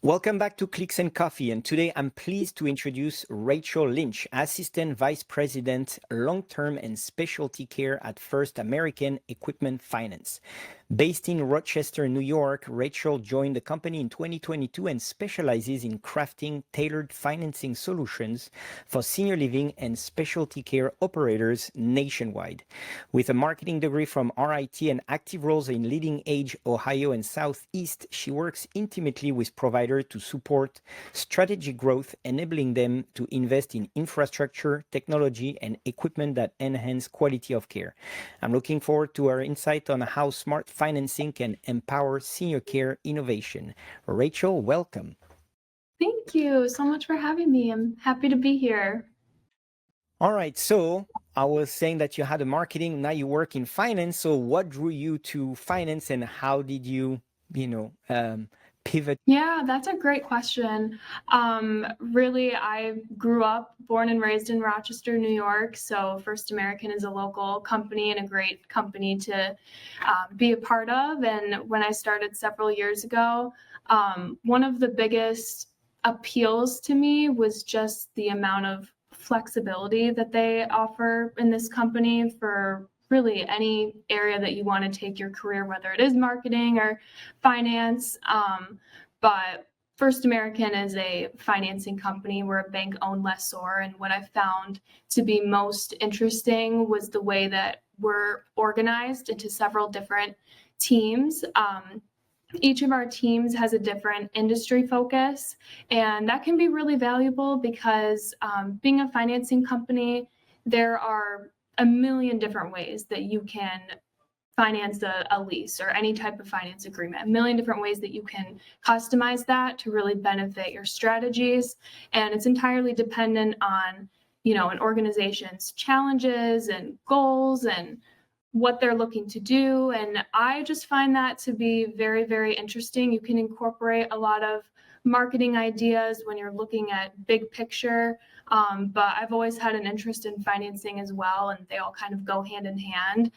Welcome back to Clicks and Coffee, and today I'm pleased to introduce Rachel Lynch, Assistant Vice President, Long-Term and Specialty Care at First American Equipment Finance. Based in Rochester, New York, Rachel joined the company in 2022 and specializes in crafting tailored financing solutions for senior living and specialty care operators nationwide. With a marketing degree from RIT and active roles in leading age Ohio and Southeast, she works intimately with providers to support strategic growth, enabling them to invest in infrastructure, technology, and equipment that enhance quality of care. I'm looking forward to her insight on how smart financing can empower senior care innovation. Rachel, welcome. Thank you so much for having me. I'm happy to be here. All right, so I was saying that you had a marketing, now you work in finance. So what drew you to finance and how did you, pivot? Yeah, that's a great question. Really, I grew up, born and raised in Rochester, New York. So First American is a local company and a great company to be a part of. And when I started several years ago, one of the biggest appeals to me was just the amount of flexibility that they offer in this company for really any area that you want to take your career, whether it is marketing or finance. But First American is a financing company. We're a bank-owned lessor, and what I found to be most interesting was the way that we're organized into several different teams. Each of our teams has a different industry focus, and that can be really valuable because being a financing company, there are a million different ways that you can finance a lease or any type of finance agreement, a million different ways that you can customize that to really benefit your strategies. And it's entirely dependent on, an organization's challenges and goals and what they're looking to do. And I just find that to be very, very interesting. You can incorporate a lot of marketing ideas when you're looking at big picture. But I've always had an interest in financing as well, and they all kind of go hand in hand.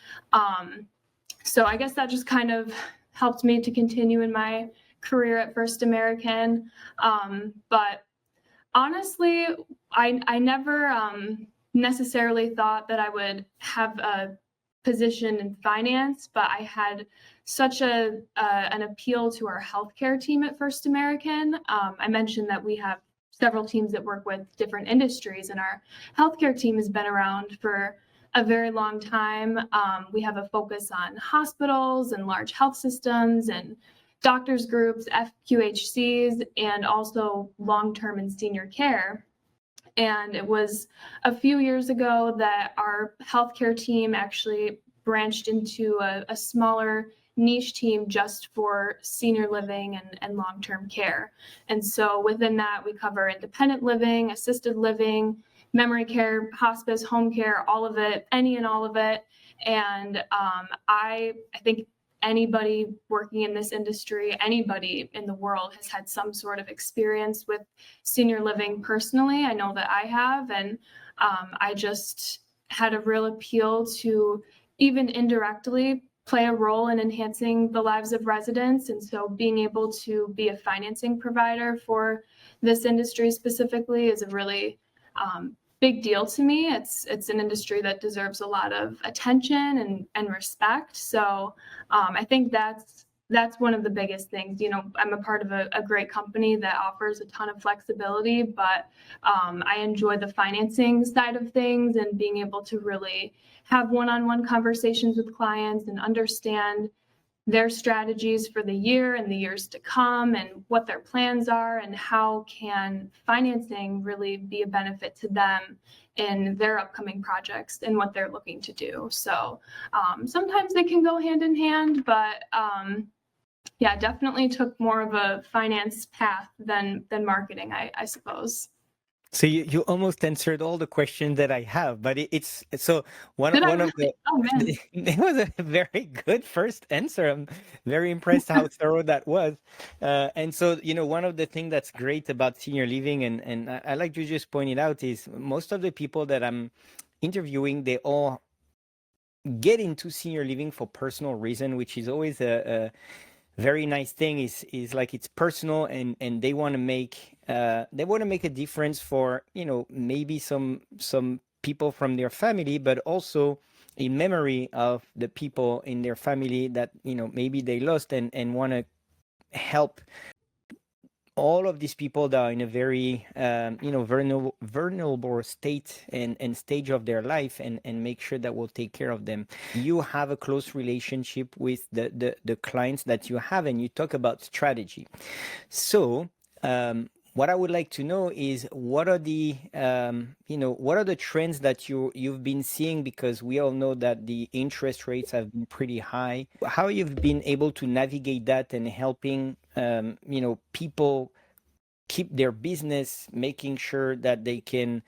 So I guess that just kind of helped me to continue in my career at First American. But honestly, I never necessarily thought that I would have a position in finance, but I had such an appeal to our healthcare team at First American. I mentioned that we have several teams that work with different industries, and our healthcare team has been around for a very long time. We have a focus on hospitals and large health systems and doctors groups, FQHCs, and also long-term and senior care. And it was a few years ago that our healthcare team actually branched into a smaller niche team just for senior living and long-term care. And so within that, we cover independent living, assisted living, memory care, hospice, home care, all of it, any and all of it. And I think anybody working in this industry, anybody in the world has had some sort of experience with senior living personally. I know that I have, and I just had a real appeal to even indirectly play a role in enhancing the lives of residents. And so being able to be a financing provider for this industry specifically is a really big deal to me. It's an industry that deserves a lot of attention and respect. So I think that's one of the biggest things. I'm a part of a great company that offers a ton of flexibility, but I enjoy the financing side of things and being able to really have one-on-one conversations with clients and understand their strategies for the year and the years to come and what their plans are and how can financing really be a benefit to them in their upcoming projects and what they're looking to do. So sometimes they can go hand in hand, but yeah, definitely took more of a finance path than marketing, I suppose. So you almost answered all the questions that I have, but it's so one Did I one of really? the Oh man. it was a very good first answer. I'm very impressed how thorough that was. And so one of the things that's great about senior living, and I like you just pointed out, is most of the people that I'm interviewing, they all get into senior living for personal reason, which is always very nice thing is like it's personal, and they want to make a difference for, maybe some people from their family, but also in memory of the people in their family that, maybe they lost, and want to help all of these people that are in a very vulnerable state and stage of their life, and make sure that we'll take care of them. You have a close relationship with the clients that you have, and you talk about strategy. So what I would like to know is, what are the what are the trends that you've been seeing, because we all know that the interest rates have been pretty high. How you've been able to navigate that and helping people keep their business, making sure that they can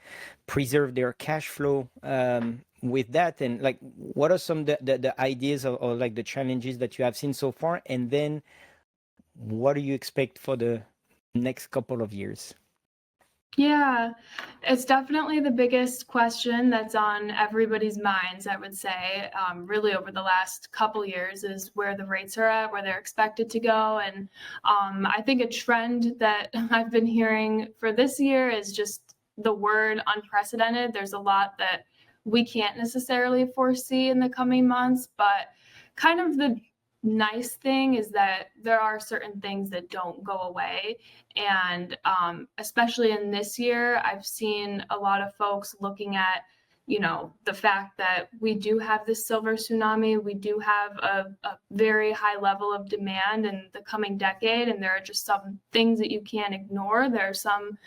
preserve their cash flow with that, and like, what are some the ideas, or like the challenges that you have seen so far, and then what do you expect for the next couple of years? Yeah, it's definitely the biggest question that's on everybody's minds, I would say, really over the last couple years, is where the rates are at, where they're expected to go. And I think a trend that I've been hearing for this year is just the word unprecedented. There's a lot that we can't necessarily foresee in the coming months, but kind of the nice thing is that there are certain things that don't go away. And especially in this year, I've seen a lot of folks looking at, the fact that we do have this silver tsunami. We do have a very high level of demand in the coming decade. And there are just some things that you can't ignore. There are some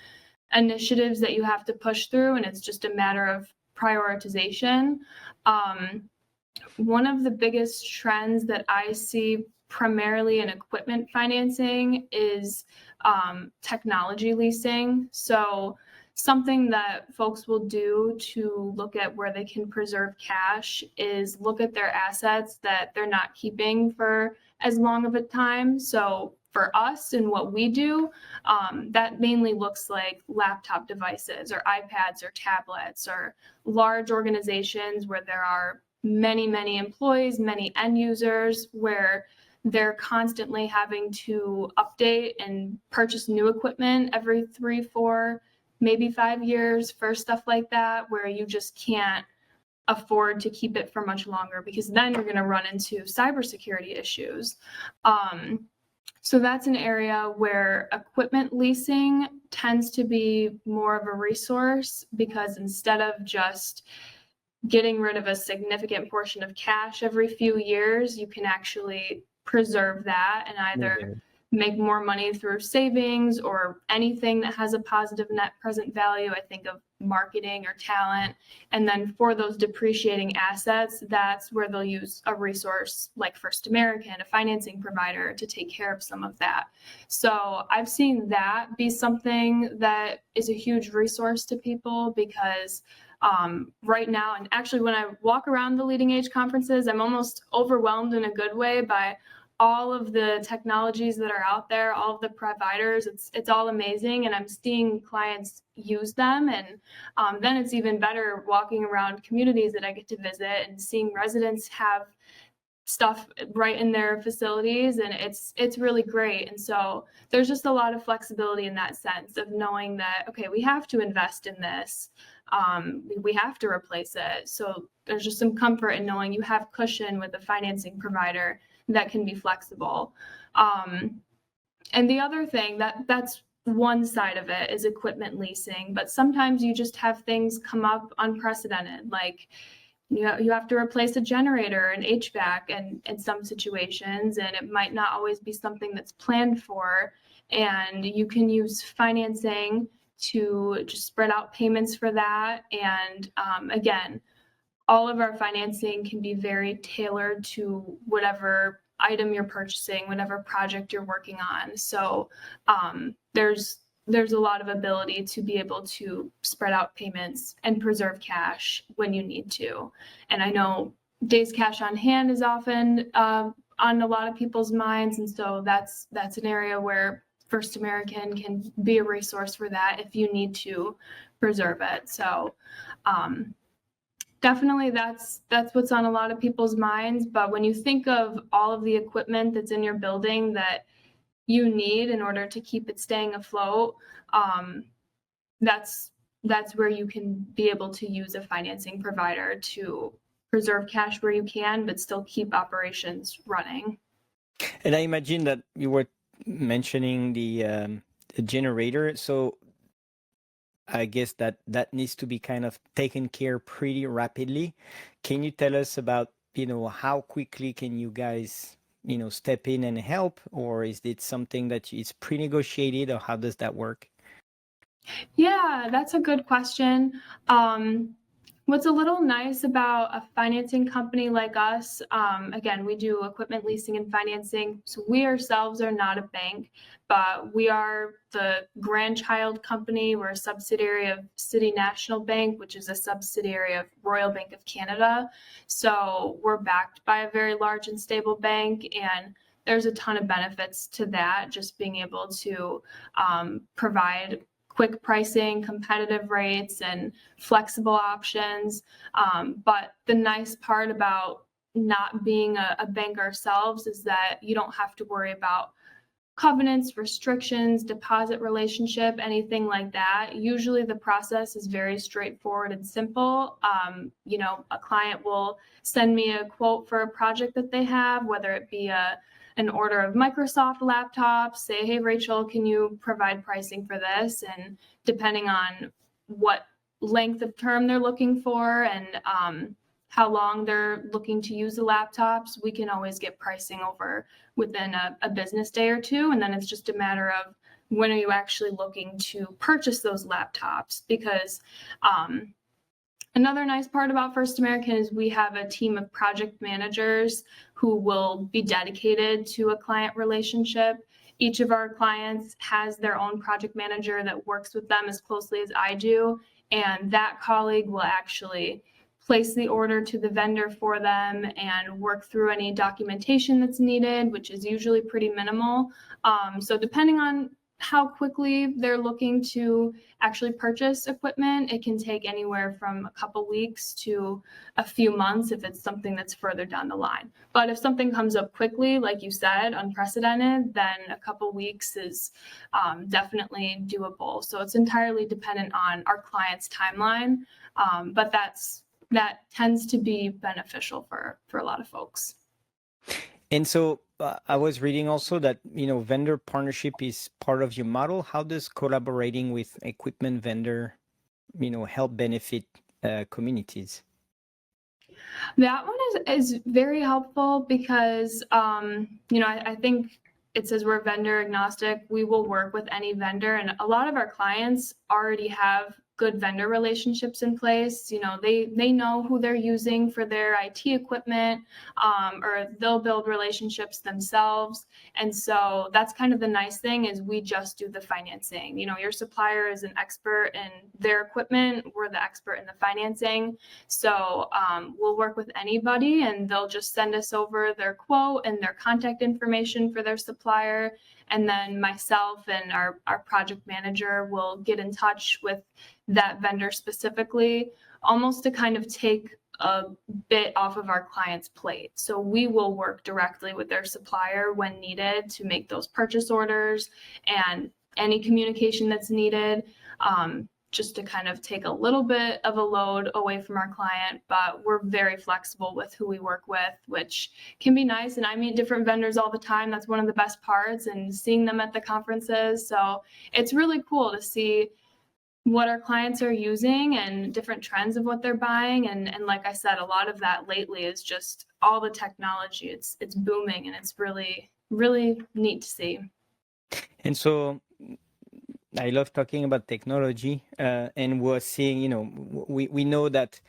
initiatives that you have to push through, and it's just a matter of prioritization. One of the biggest trends that I see primarily in equipment financing is technology leasing. So something that folks will do to look at where they can preserve cash is look at their assets that they're not keeping for as long of a time. So for us and what we do, that mainly looks like laptop devices or iPads or tablets, or large organizations where there are many, many employees, many end users, where they're constantly having to update and purchase new equipment every 3, 4, maybe 5 years for stuff like that, where you just can't afford to keep it for much longer, because then you're going to run into cybersecurity issues. So that's an area where equipment leasing tends to be more of a resource, because instead of just getting rid of a significant portion of cash every few years, you can actually preserve that and either make more money through savings or anything that has a positive net present value. I think of marketing or talent. And then for those depreciating assets, that's where they'll use a resource like First American, a financing provider, to take care of some of that. So I've seen that be something that is a huge resource to people, because right now, and actually when I walk around the leading age conferences, I'm almost overwhelmed in a good way by all of the technologies that are out there, all of the providers. It's all amazing, and I'm seeing clients use them. And then it's even better walking around communities that I get to visit and seeing residents have stuff right in their facilities, and it's really great. And so there's just a lot of flexibility in that sense of knowing that, okay, we have to invest in this, we have to replace it. So there's just some comfort in knowing you have cushion with a financing provider that can be flexible. And the other thing, that's one side of it, is equipment leasing. But sometimes you just have things come up unprecedented, like you have to replace a generator and HVAC and in some situations, and it might not always be something that's planned for. And you can use financing to just spread out payments for that. And again, all of our financing can be very tailored to whatever item you're purchasing, whatever project you're working on. So there's a lot of ability to be able to spread out payments and preserve cash when you need to. And I know days cash on hand is often on a lot of people's minds. And so that's an area where First American can be a resource for that if you need to preserve it. So Definitely, that's what's on a lot of people's minds. But when you think of all of the equipment that's in your building that you need in order to keep it staying afloat, um, that's that's where you can be able to use a financing provider to preserve cash where you can, but still keep operations running. And I imagine that you were mentioning the generator. So I guess that needs to be kind of taken care pretty rapidly. Can you tell us about, how quickly can you guys, step in and help, or is it something that is pre-negotiated, or how does that work? Yeah, that's a good question. Um, what's a little nice about a financing company like us, again, we do equipment leasing and financing. So we ourselves are not a bank, but we are the grandchild company. We're a subsidiary of City National Bank, which is a subsidiary of Royal Bank of Canada. So we're backed by a very large and stable bank, and there's a ton of benefits to that, just being able to provide quick pricing, competitive rates, and flexible options. But the nice part about not being a bank ourselves is that you don't have to worry about covenants, restrictions, deposit relationship, anything like that. Usually the process is very straightforward and simple. A client will send me a quote for a project that they have, whether it be an order of Microsoft laptops, say, hey, Rachel, can you provide pricing for this? And depending on what length of term they're looking for and how long they're looking to use the laptops, we can always get pricing over within a business day or two. And then it's just a matter of when are you actually looking to purchase those laptops? Because another nice part about First American is we have a team of project managers who will be dedicated to a client relationship. Each of our clients has their own project manager that works with them as closely as I do. And that colleague will actually place the order to the vendor for them and work through any documentation that's needed, which is usually pretty minimal. So depending on how quickly they're looking to actually purchase equipment, it can take anywhere from a couple weeks to a few months if it's something that's further down the line. But if something comes up quickly, like you said, unprecedented, then a couple weeks is definitely doable. So it's entirely dependent on our client's timeline, but that tends to be beneficial for a lot of folks. And so I was reading also that, vendor partnership is part of your model. How does collaborating with equipment vendor, help benefit communities? That one is very helpful because, I think it says we're vendor agnostic. We will work with any vendor, and a lot of our clients already have good vendor relationships in place. They know who they're using for their IT equipment, or they'll build relationships themselves. And so that's kind of the nice thing is we just do the financing. Your supplier is an expert in their equipment. We're the expert in the financing. So we'll work with anybody and they'll just send us over their quote and their contact information for their supplier. And then myself and our project manager will get in touch with that vendor specifically, almost to kind of take a bit off of our client's plate. So we will work directly with their supplier when needed to make those purchase orders and any communication that's needed, just to kind of take a little bit of a load away from our client. But we're very flexible with who we work with, which can be nice. And I meet different vendors all the time. That's one of the best parts, and seeing them at the conferences. So it's really cool to see what our clients are using and different trends of what they're buying. And like I said, a lot of that lately is just all the technology. It's booming, and it's really, really neat to see. And so I love talking about technology, and we're seeing, we know that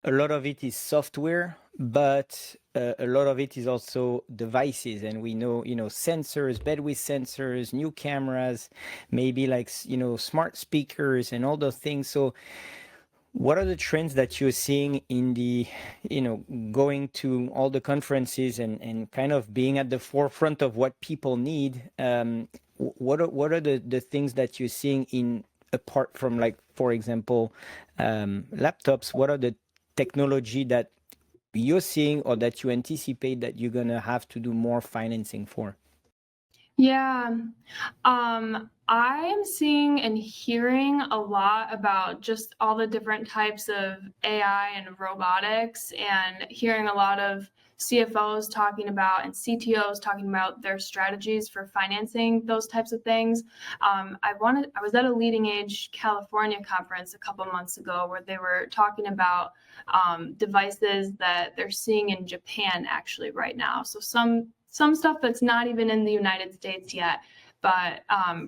a lot of it is software, but a lot of it is also devices. And we know, sensors, bandwidth sensors, new cameras, maybe like, smart speakers and all those things. So what are the trends that you're seeing in the, going to all the conferences and kind of being at the forefront of what people need? What are the things that you're seeing apart from, like, for example, laptops? What are the technology that you're seeing or that you anticipate that you're going to have to do more financing for? Yeah. I am seeing and hearing a lot about just all the different types of AI and robotics, and hearing a lot of CFOs talking about and CTOs talking about their strategies for financing those types of things. I was at a Leading Age California conference a couple months ago where they were talking about devices that they're seeing in Japan actually right now. So some stuff that's not even in the United States yet, but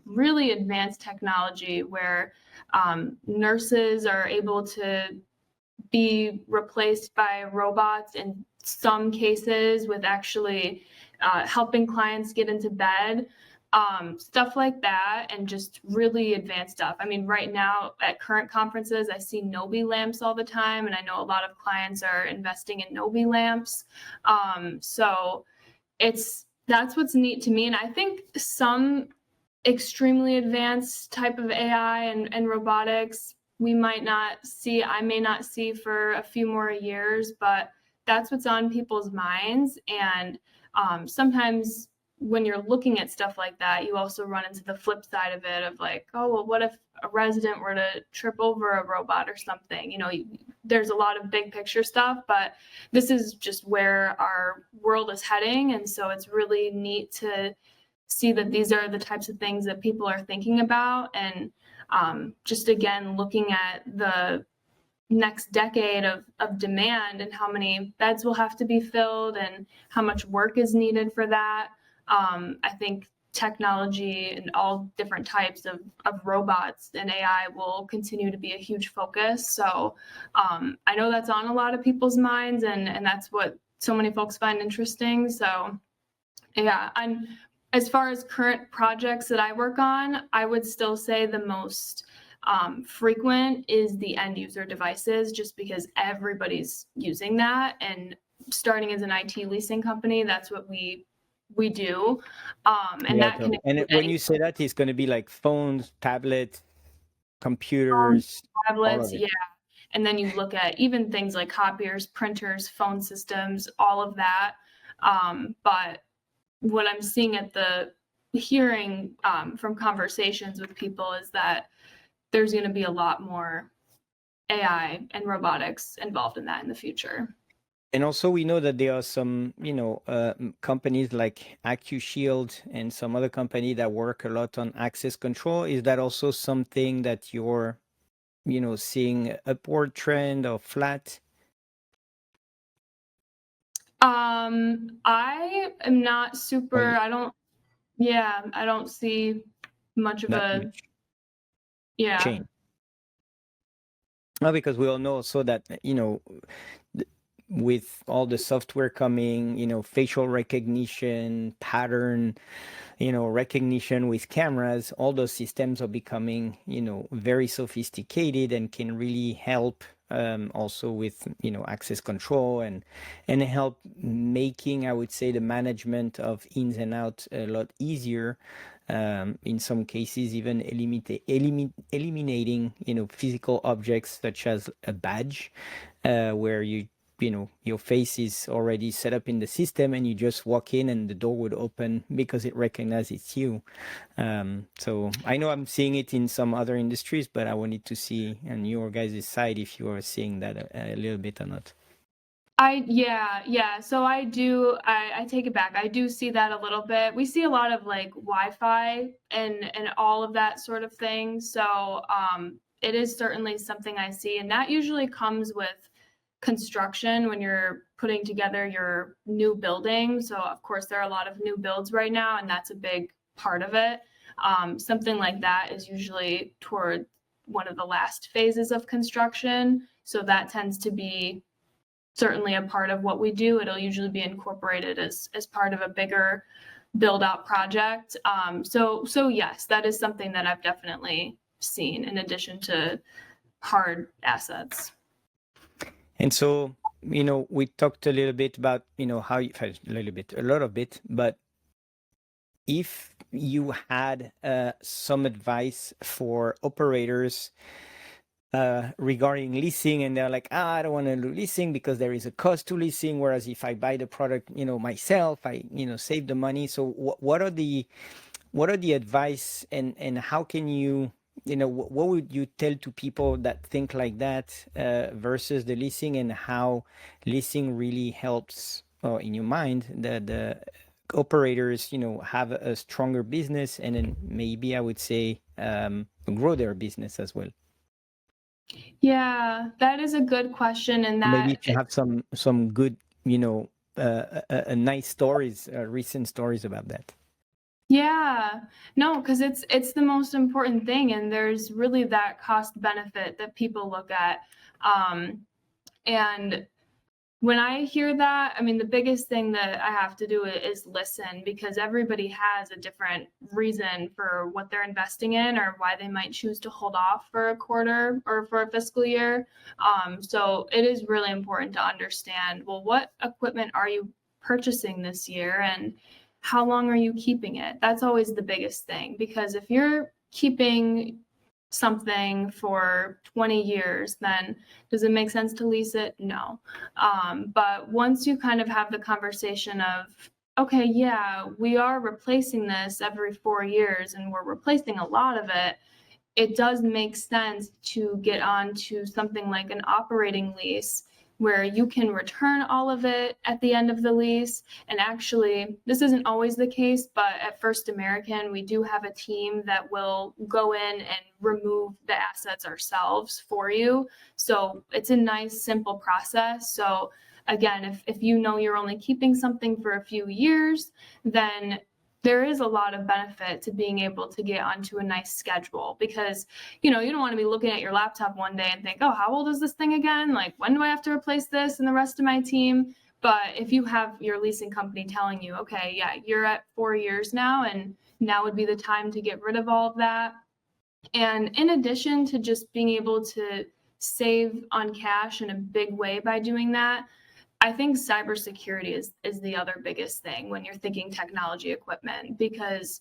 really advanced technology where nurses are able to be replaced by robots in some cases, with actually helping clients get into bed. Stuff like that, and just really advanced stuff. I mean, right now at current conferences, I see Nobi lamps all the time, and I know a lot of clients are investing in Nobi lamps. So that's what's neat to me. And I think some extremely advanced type of AI and robotics I may not see for a few more years, but that's what's on people's minds. And sometimes when you're looking at stuff like that, you also run into the flip side of it of like, oh, well, what if a resident were to trip over a robot or something? There's a lot of big picture stuff, but this is just where our world is heading. And so it's really neat to see that these are the types of things that people are thinking about. And just again, looking at the next decade of demand and how many beds will have to be filled and how much work is needed for that. I think technology and all different types of robots and AI will continue to be a huge focus. So I know that's on a lot of people's minds, and that's what so many folks find interesting. So yeah, as far as current projects that I work on, I would still say the most frequent is the end user devices, just because everybody's using that. And starting as an IT leasing company, that's what we do. And Yeah, that can and include when you say that, it's going to be like phones, tablets, computers, all tablets, of it. yeah. And then you look at even things like copiers, printers, phone systems, all of that. But what I'm seeing hearing from conversations with people is that there's going to be a lot more AI and robotics involved in that in the future. And also, we know that there are some, companies like AccuShield and some other company that work a lot on access control. Is that also something that you're, seeing upward trend or flat? I am not super. I don't see much of Not a much yeah. change. Well, because we all know so that, with all the software coming, facial recognition, pattern, recognition with cameras, all those systems are becoming, very sophisticated and can really help also with, access control and help making, I would say, the management of ins and outs a lot easier. In some cases, even eliminating, physical objects such as a badge, where your face is already set up in the system and you just walk in and the door would open because it recognizes it's you. So I know I'm seeing it in some other industries, but I wanted to see on your guys' side if you are seeing that a little bit or not. Yeah. So I take it back. I do see that a little bit. We see a lot of like Wi-Fi and all of that sort of thing. So it is certainly something I see, and that usually comes with construction when you're putting together your new building. So of course there are a lot of new builds right now, and that's a big part of it. Something like that is usually toward one of the last phases of construction. So that tends to be certainly a part of what we do. It'll usually be incorporated as part of a bigger build out project. So yes, that is something that I've definitely seen in addition to hard assets. And so, we talked a little bit about, how you, a lot of it, but if you had some advice for operators regarding leasing, and they're like, I don't want to do leasing because there is a cost to leasing. Whereas if I buy the product, myself, I, save the money. So what are the advice, and how can you, what would you tell to people that think like that, versus the leasing, and how leasing really helps, in your mind, the operators, have a stronger business, and then maybe I would say, grow their business as well. Yeah, that is a good question, and Maybe that if you have some good, nice stories, recent stories about that. yeah, no, because it's the most important thing, and there's really that cost benefit that people look at. And when I hear that, I mean, the biggest thing that I have to do is listen, because everybody has a different reason for what they're investing in or why they might choose to hold off for a quarter or for a fiscal year. So it is really important to understand, well, what equipment are you purchasing this year, and how long are you keeping it? That's always the biggest thing, because if you're keeping something for 20 years, then does it make sense to lease it? No. But once you kind of have the conversation of, okay, yeah, we are replacing this every 4 years and we're replacing a lot of it, it does make sense to get on to something like an operating lease, where you can return all of it at the end of the lease. And actually, this isn't always the case, but at First American, we do have a team that will go in and remove the assets ourselves for you. So it's a nice, simple process. So again, if you know you're only keeping something for a few years, then there is a lot of benefit to being able to get onto a nice schedule, because you don't want to be looking at your laptop one day and think, oh, how old is this thing again? Like, when do I have to replace this and the rest of my team? But if you have your leasing company telling you, okay, yeah, you're at 4 years now, and now would be the time to get rid of all of that. And in addition to just being able to save on cash in a big way by doing that, I think cybersecurity is the other biggest thing when you're thinking technology equipment, because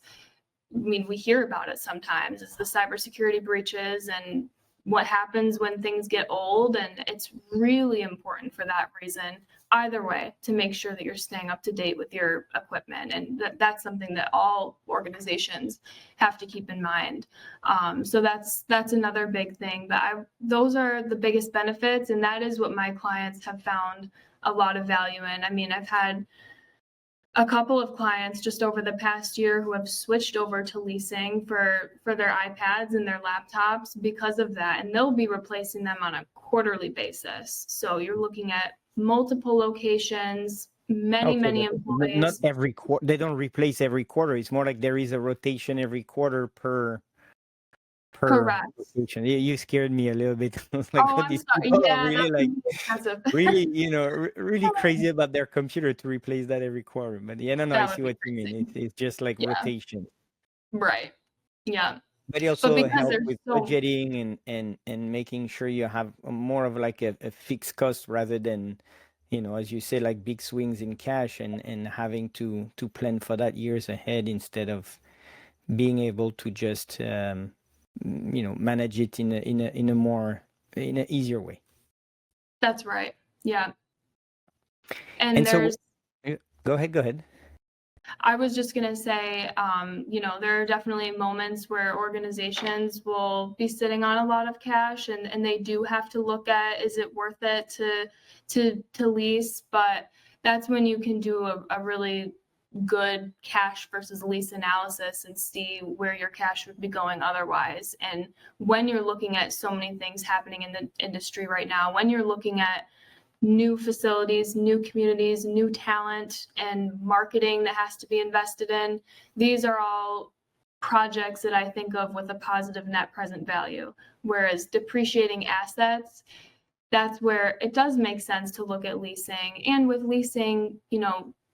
I mean, we hear about it sometimes. It's the cybersecurity breaches and what happens when things get old, and it's really important for that reason, either way, to make sure that you're staying up to date with your equipment, and that's something that all organizations have to keep in mind. So that's another big thing. But those are the biggest benefits, and that is what my clients have found a lot of value in. I mean, I've had a couple of clients just over the past year who have switched over to leasing for their iPads and their laptops because of that, and they'll be replacing them on a quarterly basis. So you're looking at multiple locations, many Okay, but not employees. every quarter. They don't replace every quarter. It's more like there is a rotation every quarter per Correct. location. You scared me a little bit. I was like, Oh, oh, I'm these sorry. people are Yeah, really that like can be expensive. really, really crazy about their computer to replace that every quarter. But yeah, no, I That see would be what you mean. crazy. It's just like Yeah, rotation. right. Yeah. But it But also because help there's with so budgeting, and making sure you have more of like a fixed cost, rather than, as you say, like big swings in cash, and having to plan for that years ahead, instead of being able to just, manage it in a more, in an easier way. that's right. Yeah. And And so, there's go ahead. I was just going to say, there are definitely moments where organizations will be sitting on a lot of cash, and they do have to look at, is it worth it to lease? But that's when you can do a really good cash versus lease analysis and see where your cash would be going otherwise. And when you're looking at so many things happening in the industry right now, when you're looking at new facilities, new communities, new talent, and marketing that has to be invested in. These are all projects that I think of with a positive net present value. Whereas depreciating assets, that's where it does make sense to look at leasing. And with leasing,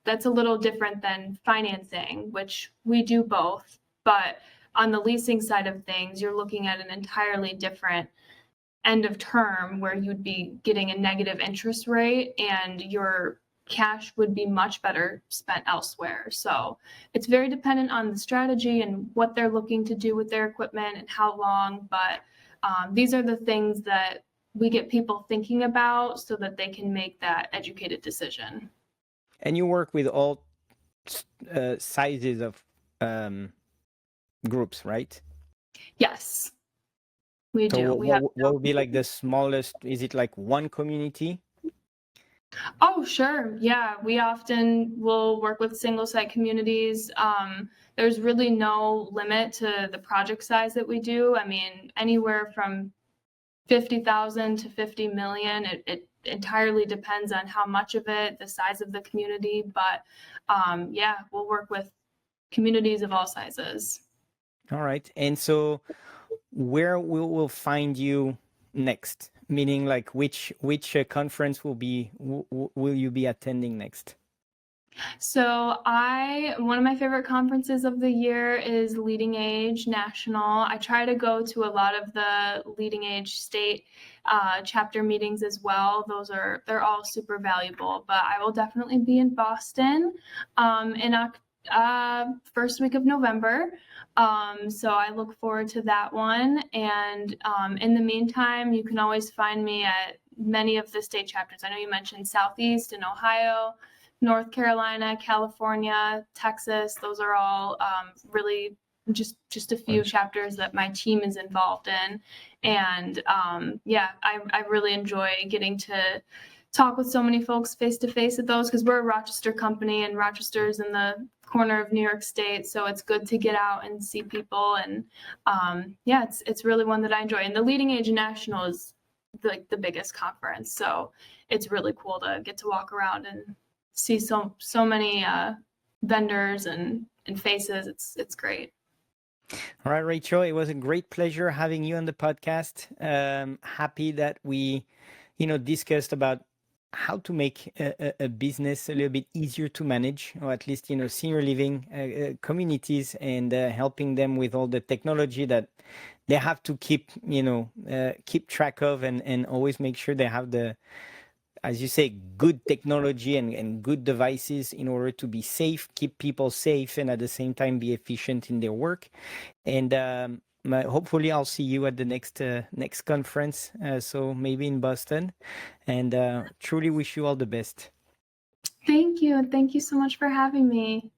that's a little different than financing, which we do both. But on the leasing side of things, you're looking at an entirely different end of term, where you'd be getting a negative interest rate, and your cash would be much better spent elsewhere. So it's very dependent on the strategy and what they're looking to do with their equipment and how long. But these are the things that we get people thinking about so that they can make that educated decision. And you work with all sizes of groups, right? Yes, we do. So We have what would be like the smallest? Is it like one community? Oh, sure. Yeah, we often will work with single site communities. There's really no limit to the project size that we do. I mean, anywhere from 50,000 to 50 million. It entirely depends on how much of it, the size of the community. But yeah, we'll work with communities of all sizes. All right. And so where we'll find you next? Meaning like which conference will you be attending next? So one of my favorite conferences of the year is Leading Age National. I try to go to a lot of the Leading Age state chapter meetings as well. They're all super valuable, but I will definitely be in Boston in first week of November. So I look forward to that one. And in the meantime, you can always find me at many of the state chapters. I know you mentioned Southeast in Ohio, North Carolina, California, Texas. Those are all really just a few chapters that my team is involved in. And yeah, I really enjoy getting to talk with so many folks face to face at those, because we're a Rochester company and Rochester's in the corner of New York State. So it's good to get out and see people. And yeah, it's really one that I enjoy. And the Leading Age National is like the biggest conference. So it's really cool to get to walk around and see so many vendors and faces. It's great. All right, Rachel, it was a great pleasure having you on the podcast. Happy that we, discussed about how to make a business a little bit easier to manage, or at least, senior living communities, and helping them with all the technology that they have to keep track of, and always make sure they have the, as you say, good technology and good devices in order to be safe, keep people safe, and at the same time be efficient in their work. And hopefully I'll see you at the next conference, so maybe in Boston. And truly wish you all the best. Thank you. Thank you so much for having me.